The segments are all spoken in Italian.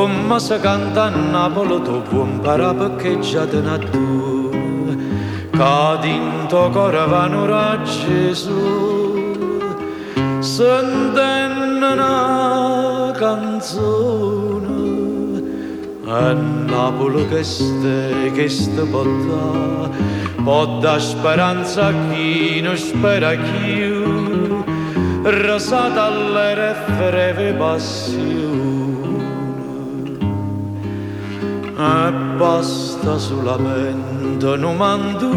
Come si canta a Napoli tu puoi imparare perché già te ne tu che dinto cuore vanno a Gesù sentendo una canzone a Napoli che ste può dare speranza a chi non spera più rasata alle refere passione e basta solamente un mandolino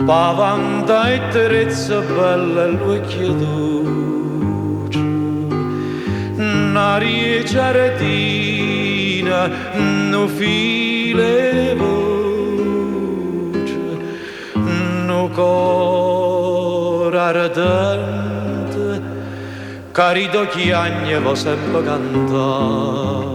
pavanta e terezza bella e l'occhio dolce un'aria giardina no file voce no cuore ardente cari d'occhi agni vo sempre cantare.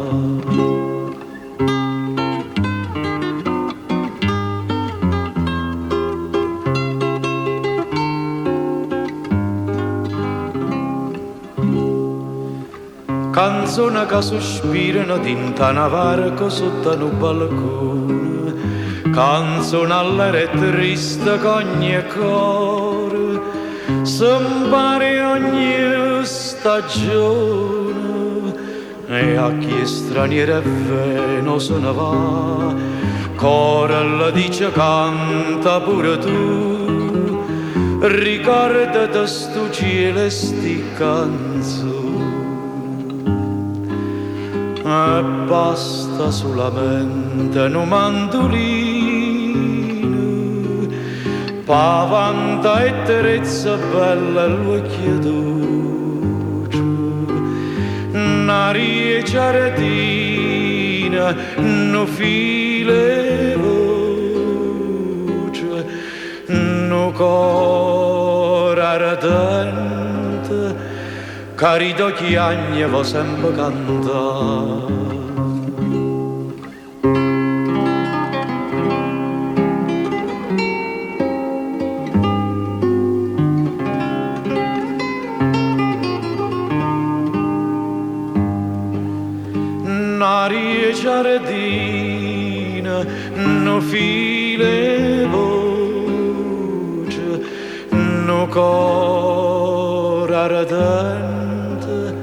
Canzone che sospirano dinta una varca sotto un balcone, canzone all'era triste che ogni cuore s'impari ogni stagione e a chi straniera non se ne va, cuore le dice canta pure tu, ricordati stu cielo e sti canzoni. E basta solamente un mandolino pavanta e terezza bella e l'occhio dolce un'aria giardina no file voce no cuore ardente cari d'occhi agni vo sempre cantare. Un'aria giardina no file voce no cuore ardente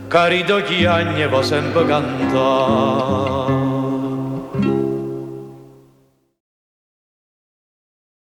cari d'occhi agni vo sempre cantare.